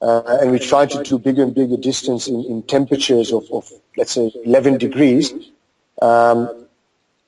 and we tried to do bigger and bigger distance in temperatures of, let's say, 11 degrees.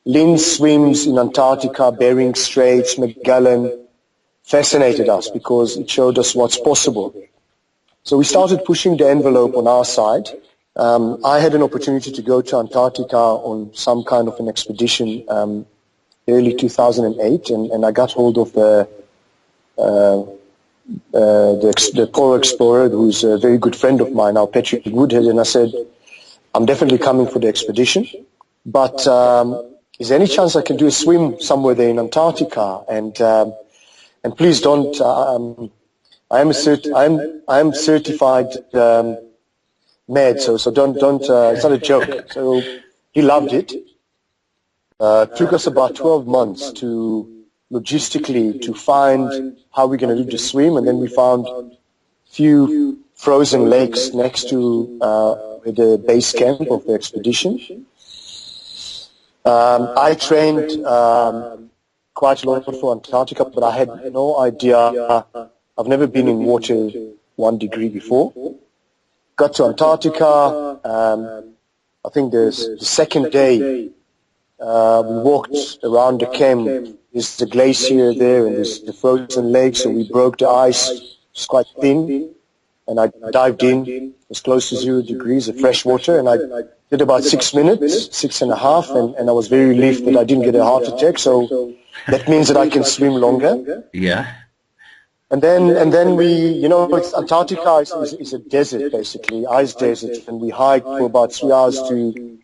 Lynne swims in Antarctica, Bering Straits, Magellan, fascinated us because it showed us what's possible. So we started pushing the envelope on our side. I had an opportunity to go to Antarctica on some kind of an expedition early 2008, and I got hold of the polar explorer, who's a very good friend of mine now, Patrick Woodhead, and I said, I'm definitely coming for the expedition, but is there any chance I can do a swim somewhere there in Antarctica? And please don't, I am certified med, so don't, it's not a joke. So he loved it. Took us about 12 months logistically to find how we're going to do the swim, and then we found a few frozen lakes next to the base camp of the expedition. I trained quite a lot for Antarctica, but I had no idea. I've never been in water 1 degree before. Got to Antarctica. I think the second day we walked around the camp. There's the glacier there, and there's the frozen lake, so we broke the ice. It's quite thin, and I dived in as close to 0 degrees of fresh water, and I did about 6 minutes, 6.5, and I was very relieved that I didn't get a heart attack, so that means that I can swim longer. Yeah. And then we, Antarctica is a desert, basically, ice desert, and we hiked for about 3 hours to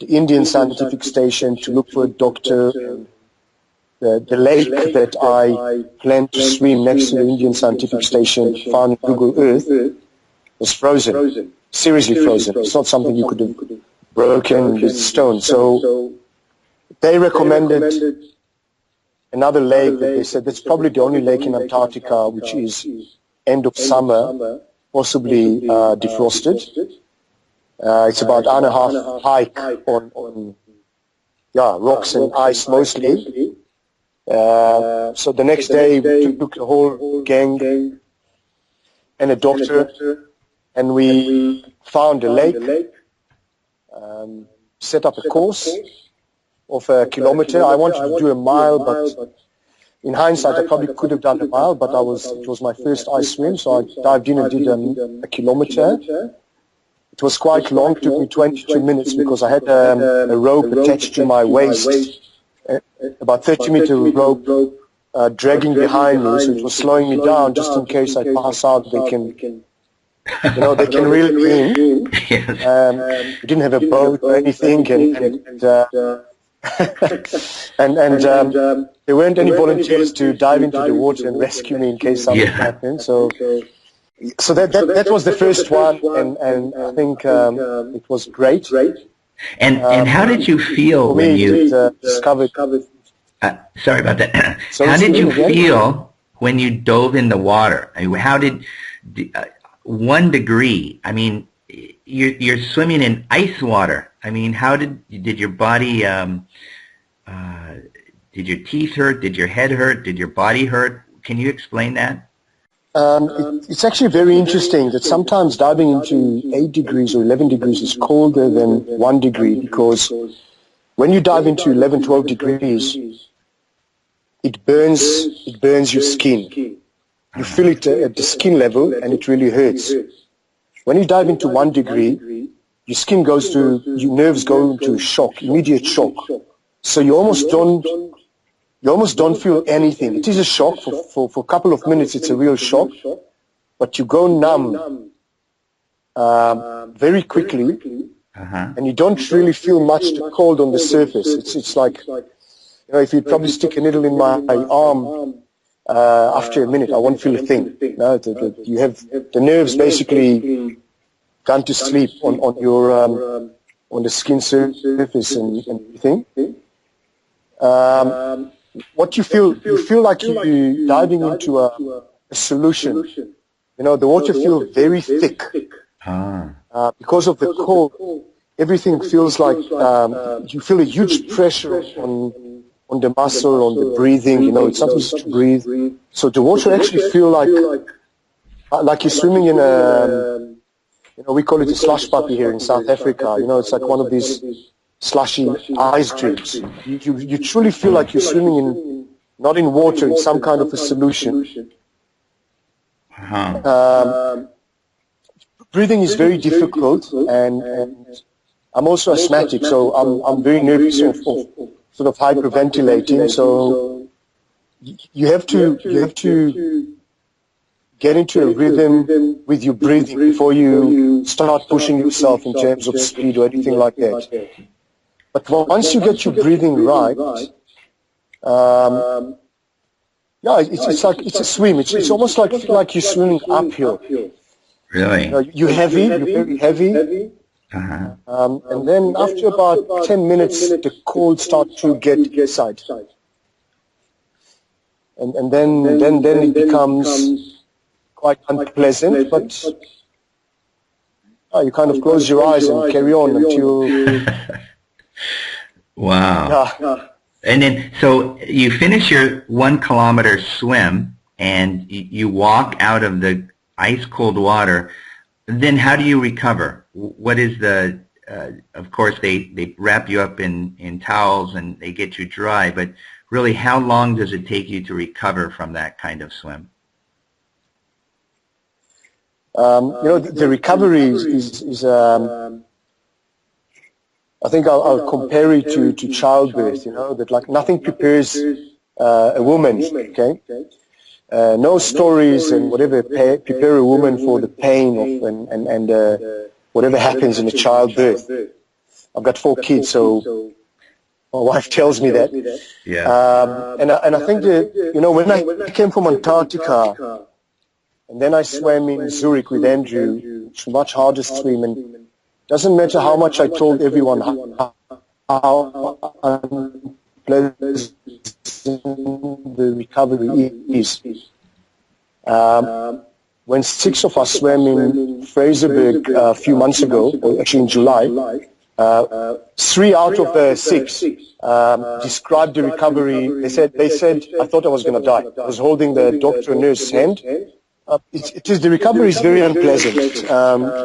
the Indian scientific station to look for a doctor. The lake that I planned to swim next to the Indian scientific station, found on Google Earth, was frozen, seriously frozen. It's not something you could have broken with stone. So they recommended another lake that they said that's probably the only lake in Antarctica which is end of summer, possibly defrosted. It's about an hour and a half hike on rocks and ice mostly. So the next day we took the whole gang and a doctor, and we found a lake, set up a course of a kilometer. I wanted to do a mile, but in hindsight I probably could have done a mile, but it was my first ice swim, so I dived in and did a kilometer. It was quite long, it took me 22 minutes because I had a rope attached to my waist, about 30-meter rope dragging behind me, so it was slowing me down just in case I pass out. They can reel me in. We didn't have a boat or anything, and there weren't any volunteers to dive into the water and rescue me in case something happened. So that was the first one, and I think it was great. And how did you feel when you discovered? Sorry about that. How did you feel when you dove in the water? I mean, how did 1 degree? I mean, you're swimming in ice water. I mean, how did your body? Did your teeth hurt? Did your head hurt? Did your body hurt? Can you explain that? It's actually very interesting that sometimes diving into 8 degrees or 11 degrees is colder than 1 degree, because when you dive into 11, 12 degrees, it burns your skin. You feel it at the skin level, and it really hurts. When you dive into 1 degree, your skin your nerves go into shock, immediate shock. So you almost don't feel anything. It is a shock for a couple of minutes. It's a real shock, but you go numb very quickly, and you don't really feel much cold on the surface. It's like, if you probably stick a needle in my arm, after a minute, I won't feel a thing. No, you have the nerves basically gone to sleep on your on the skin surface and everything. What you feel like you're diving into a solution. The water feels very thick. Because of the cold, everything feels like you feel a huge pressure on the muscle, on the breathing. It's not easy to breathe. So the water actually feels like like you're swimming in a, we call it a slush puppy here in South Africa. It's like one of these slushy ice dreams. You truly feel like you're swimming in, not in water, in some kind of a solution. Breathing is very difficult, and I'm also asthmatic, so I'm very nervous of sort of hyperventilating. So you have to get into a rhythm with your breathing before you start pushing yourself in terms of speed or anything like that. But once you get your breathing right, it's a swim. It's almost like you're swimming uphill. Really? You're very heavy. And then after about 10 minutes, the cold starts to get inside. And then it becomes quite unpleasant, but you kind of close your eyes and carry on until... Wow. Yeah. And then, so you finish your 1 kilometer swim, and you walk out of the ice-cold water. Then how do you recover? What is the... of course, they wrap you up in towels and they get you dry, but really, how long does it take you to recover from that kind of swim? The recovery is I think I'll compare it to childbirth, that like nothing prepares a woman, okay? No stories and whatever prepare a woman for the pain of and whatever happens in a childbirth. I've got 4 kids, so my wife tells me that. Yeah. And I think that, when I came from Antarctica, and then I swam in Zurich with Andrew, which was much harder to swim, and it doesn't matter how much I told everyone how unpleasant the recovery is. When 6 of us swam in Fraserburg a few months ago, or actually in July, 3 out of the 6 described the recovery. They said, I thought I was going to die. I was holding the doctor and nurse's hand. The recovery is very unpleasant.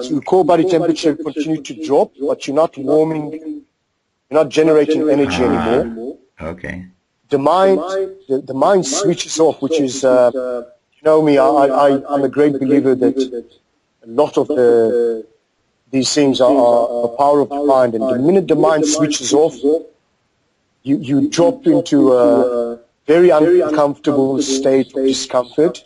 Your core body temperature continues to drop, but you're not warming, you're not generating energy anymore. Okay. The mind switches off, which is, me, I'm a great believer that a lot of these things are the power of the mind, and the minute the mind switches off, you drop into a very uncomfortable state of discomfort.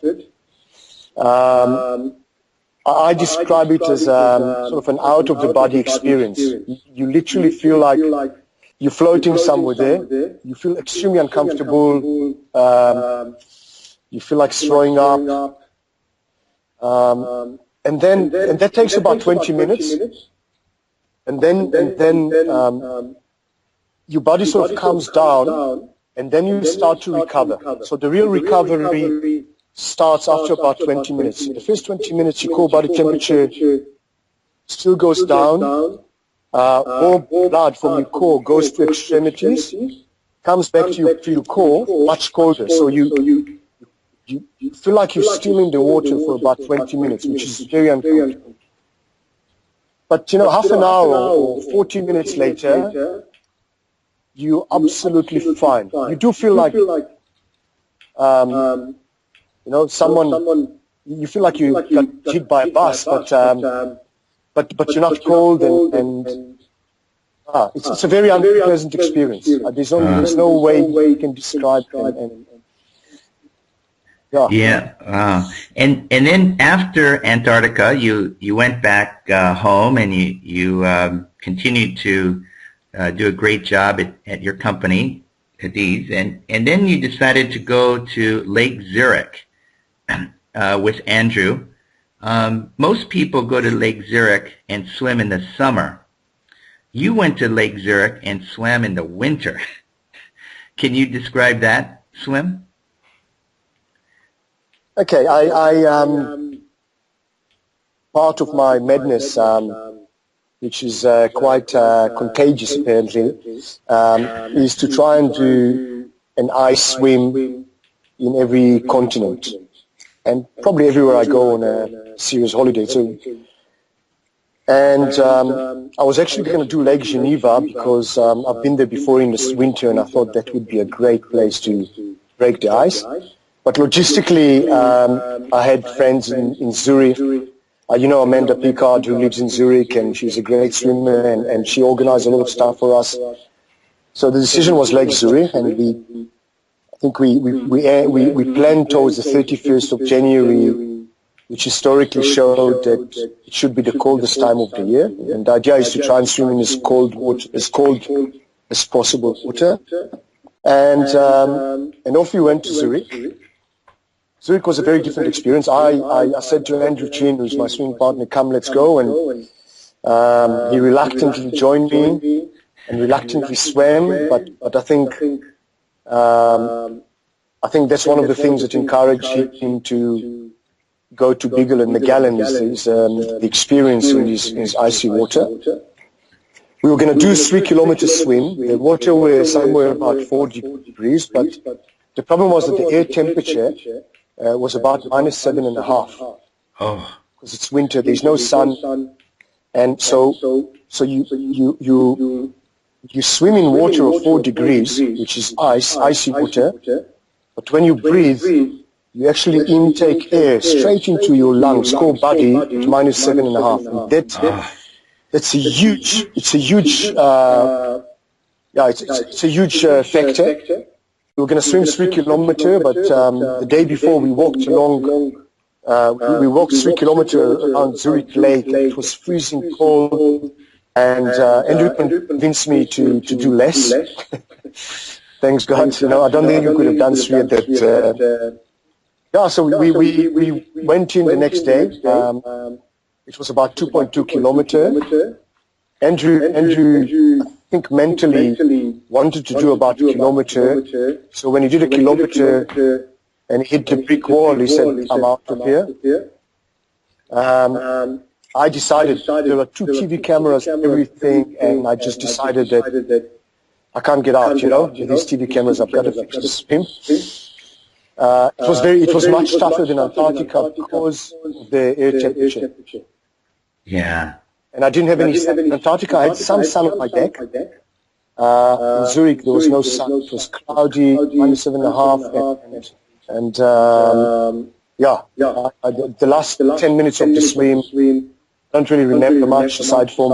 I describe it as sort of an out-of-the-body experience. You literally feel like you're floating somewhere there. You feel extremely uncomfortable. You feel like throwing up. And that takes about 20 minutes. And then your body sort of calms down, and then you start to recover. So the real recovery starts after about 20 minutes. In the first 20 minutes, your core body temperature still goes down. More blood from your core goes to extremities, comes back to your core, much colder. So you feel like you're still in the water for about 20 minutes, which is very uncomfortable. But, half an hour or 40 minutes later, you're absolutely fine. You do feel like... you feel like you got hit by a bus, but you're not cold, and it's a very unpleasant experience. There's no way you can describe it. And then after Antarctica, you went back home, and you continued to do a great job at your company, Cadiz, and then you decided to go to Lake Zürich with Andrew. Most people go to Lake Zürich and swim in the summer. You went to Lake Zürich and swam in the winter. Can you describe that swim? Okay, part of my madness, which is quite contagious apparently, is to try and do an ice swim in every continent. and probably everywhere I go on a serious holiday. And I was actually going to do Lake Geneva because I've been there before in this winter, and I thought that would be a great place to break the ice. But logistically, I had friends in Zurich. You know Amanda Pickard, who lives in Zurich, and she's a great swimmer, and she organized a lot of stuff for us. So the decision was Lake Zürich, and I think we planned towards the 31st of January, which historically showed that it should be the coldest time of the year. And the idea is to try and swim in as cold as possible water. And off we went to Zurich. Zurich was a very different experience. I said to Andrew Chin, who's my swimming partner, come, let's go. And he reluctantly joined me and reluctantly swam. But I think that's one of the things that encouraged him to go to Bigel and Magellan is the experience in this icy water. We were going to do 3 kilometer swim. The water was somewhere about 4 degrees, but the problem was that the air temperature was about -7.5. Oh. Because it's winter, there's no sun, and so you swim in water of 4 degrees, which is icy water, but when you breathe, you actually intake air straight into your lungs, core body, to -7.5. And it's a huge factor. We were going to swim 3 kilometers, but the day before we walked along. We walked 3 kilometers around Zurich Lake. It was freezing cold, and Andrew convinced me to do less. Thanks God. I don't think we could have done 3 at that. So we went in the next day. It was about 2.2 kilometers. Andrew, I think mentally wanted to do about 1 kilometer. So when he did 1 kilometer and hit the brick wall, he said, "I'm out of here." I decided, there were 2 TV cameras, everything, and I just decided that I can't get out, with these TV cameras, I've got to fix the swim. It was much tougher than Antarctica because of the air temperature. Yeah. And I didn't have any sun. In Antarctica, I had some sun on my deck. In Zurich, there was no sun. It was cloudy, -7.5, and the last 10 minutes of the swim, I don't really remember much aside from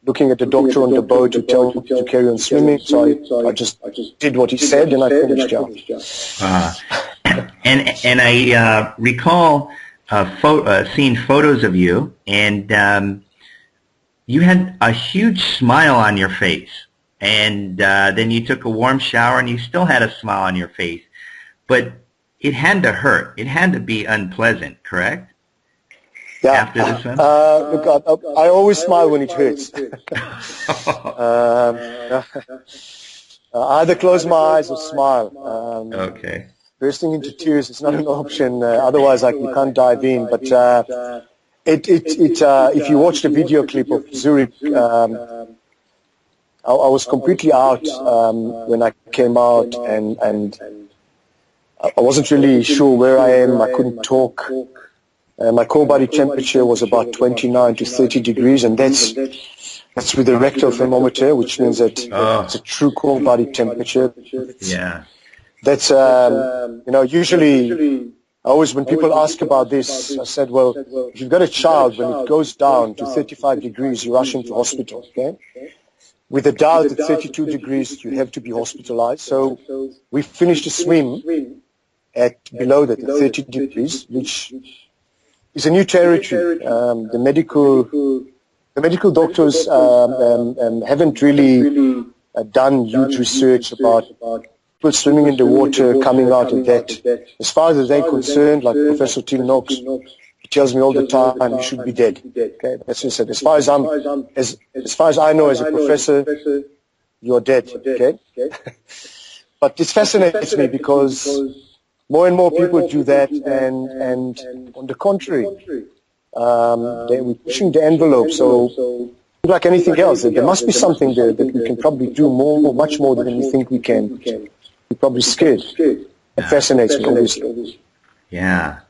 looking at the doctor on the boat to tell me to carry on swimming. So I just did what he said, and I finished the job. And I recall seeing photos of you, and you had a huge smile on your face. And then you took a warm shower, and you still had a smile on your face. But it had to hurt. It had to be unpleasant, correct? Yeah. After the swim? Look, I always smile when it hurts. I either close my eyes or smile. Okay. Bursting into tears is not an option. Otherwise, you can't dive in. But if you watch the video clip of Zurich, I was completely out when I came out, and I wasn't really sure where I am. I couldn't talk. My core body temperature was about 29 to 30 degrees, and that's with the rectal thermometer, which means that it's a true core body temperature. Yeah. That's, usually, when people ask about this, I said, well, if you've got a child, when it goes down to 35 degrees, you rush into hospital, okay? With a doubt at 32 degrees, you have to be hospitalized. So we finished the swim at below that, at 30 degrees, which is a new territory. The medical doctors haven't really done huge research about people swimming in the water, coming out of that. As far as they're concerned, like Professor Lynne Cox, he tells me all the time, you should be dead. Okay, that's what he said. As far as I know, as a professor, you're dead. Okay, but this fascinates me because more and more people do that, and on the contrary, we're pushing the envelope. So, like anything else, there must be something there that we can probably do much more than we think we can. We're probably scared. It fascinates me, obviously. Yeah.